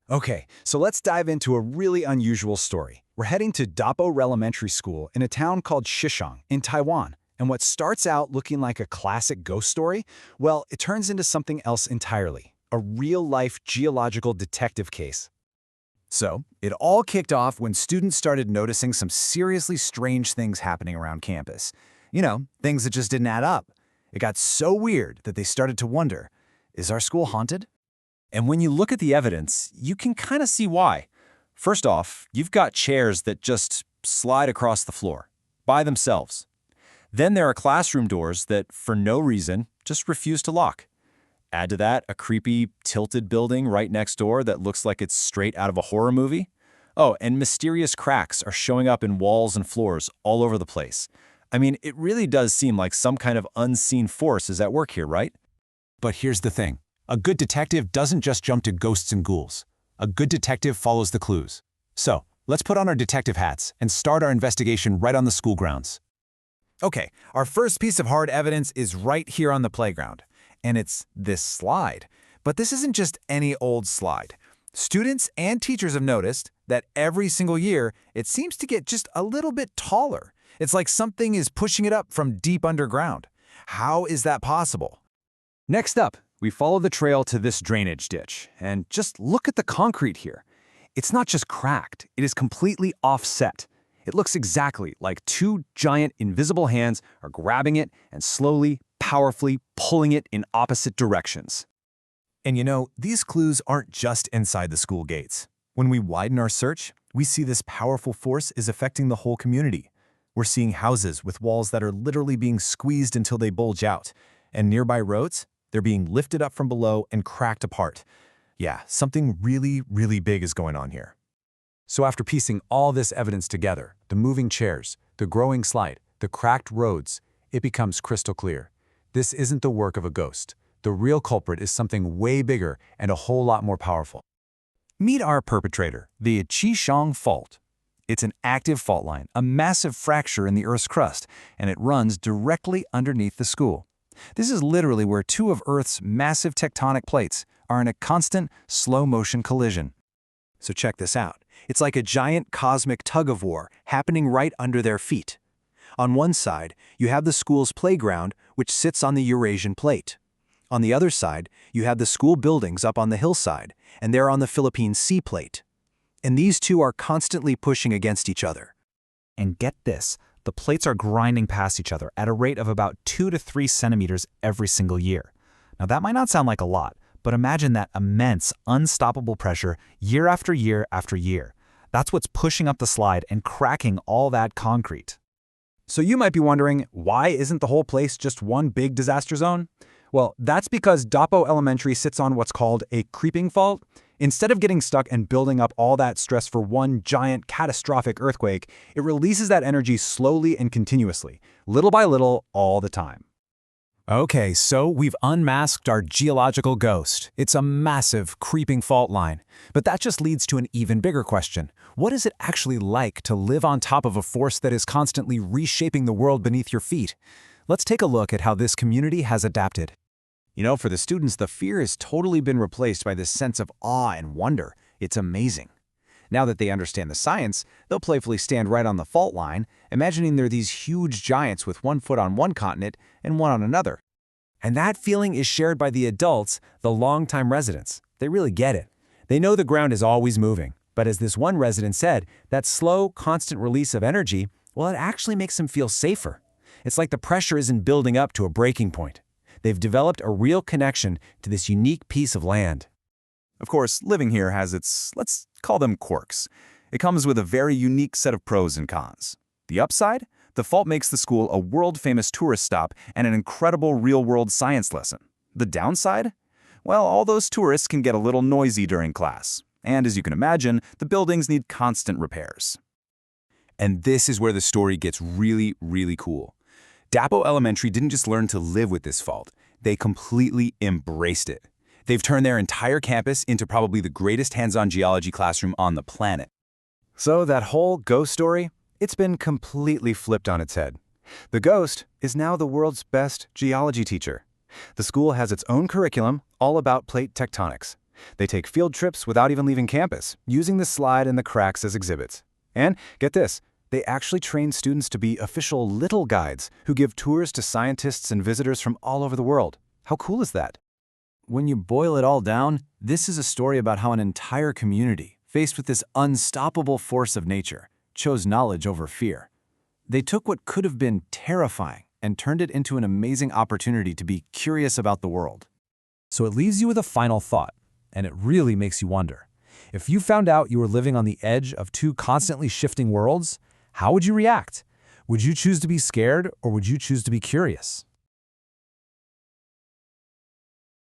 Okay, so let's dive into a really unusual story. We're heading to Dapo Elementary School in a town called Shishang in Taiwan. And what starts out looking like a classic ghost story, well, it turns into something else entirely, a real-life geological detective case. So, it all kicked off when students started noticing some seriously strange things happening around campus. Things that just didn't add up. It got so weird that they started to wonder, is our school haunted? And when you look at the evidence, you can kind of see why. First off, you've got chairs that just slide across the floor, by themselves. Then there are classroom doors that, for no reason, just refuse to lock. Add to that a creepy, tilted building right next door that looks like it's straight out of a horror movie. Oh, and mysterious cracks are showing up in walls and floors all over the place. I mean, it really does seem like some kind of unseen force is at work here, right? But here's the thing. A good detective doesn't just jump to ghosts and ghouls. A good detective follows the clues. So, let's put on our detective hats and start our investigation right on the school grounds. Okay, our first piece of hard evidence is right here on the playground. And it's this slide. But this isn't just any old slide. Students and teachers have noticed that every single year, it seems to get just a little bit taller. It's like something is pushing it up from deep underground. How is that possible? Next up, we follow the trail to this drainage ditch, and just look at the concrete here. It's not just cracked, it is completely offset. It looks exactly like two giant invisible hands are grabbing it and slowly, powerfully pulling it in opposite directions. And these clues aren't just inside the school gates. When we widen our search, we see this powerful force is affecting the whole community. We're seeing houses with walls that are literally being squeezed until they bulge out, and nearby roads, they're being lifted up from below and cracked apart. Yeah, something really, really big is going on here. So after piecing all this evidence together, the moving chairs, the growing slide, the cracked roads, it becomes crystal clear. This isn't the work of a ghost. The real culprit is something way bigger and a whole lot more powerful. Meet our perpetrator, the Qishang Fault. It's an active fault line, a massive fracture in the Earth's crust, and it runs directly underneath the school. This is literally where two of Earth's massive tectonic plates are in a constant, slow-motion collision. So check this out. It's like a giant cosmic tug-of-war happening right under their feet. On one side, you have the school's playground, which sits on the Eurasian plate. On the other side, you have the school buildings up on the hillside, and they're on the Philippine Sea plate. And these two are constantly pushing against each other. And get this, the plates are grinding past each other at a rate of about 2 to 3 centimeters every single year. Now that might not sound like a lot, but imagine that immense, unstoppable pressure year after year after year. That's what's pushing up the slide and cracking all that concrete. So you might be wondering, why isn't the whole place just one big disaster zone? Well, that's because Dapo Elementary sits on what's called a creeping fault. Instead of getting stuck and building up all that stress for one giant catastrophic earthquake, it releases that energy slowly and continuously, little by little, all the time. Okay, so we've unmasked our geological ghost. It's a massive, creeping fault line. But that just leads to an even bigger question. What is it actually like to live on top of a force that is constantly reshaping the world beneath your feet? Let's take a look at how this community has adapted. For the students, the fear has totally been replaced by this sense of awe and wonder. It's amazing. Now that they understand the science, they'll playfully stand right on the fault line, imagining they're these huge giants with one foot on one continent and one on another. And that feeling is shared by the adults, the longtime residents. They really get it. They know the ground is always moving, but as this one resident said, that slow, constant release of energy, well, it actually makes them feel safer. It's like the pressure isn't building up to a breaking point. They've developed a real connection to this unique piece of land. Of course, living here has its, let's call them quirks. It comes with a very unique set of pros and cons. The upside? The fault makes the school a world-famous tourist stop and an incredible real-world science lesson. The downside? Well, all those tourists can get a little noisy during class. And as you can imagine, the buildings need constant repairs. And this is where the story gets really, really cool. Dapo Elementary didn't just learn to live with this fault. They completely embraced it. They've turned their entire campus into probably the greatest hands-on geology classroom on the planet. So that whole ghost story, it's been completely flipped on its head. The ghost is now the world's best geology teacher. The school has its own curriculum all about plate tectonics. They take field trips without even leaving campus, using the slide and the cracks as exhibits. And get this, they actually train students to be official little guides who give tours to scientists and visitors from all over the world. How cool is that? When you boil it all down, this is a story about how an entire community, faced with this unstoppable force of nature, chose knowledge over fear. They took what could have been terrifying and turned it into an amazing opportunity to be curious about the world. So it leaves you with a final thought, and it really makes you wonder. If you found out you were living on the edge of two constantly shifting worlds, how would you react? Would you choose to be scared, or would you choose to be curious?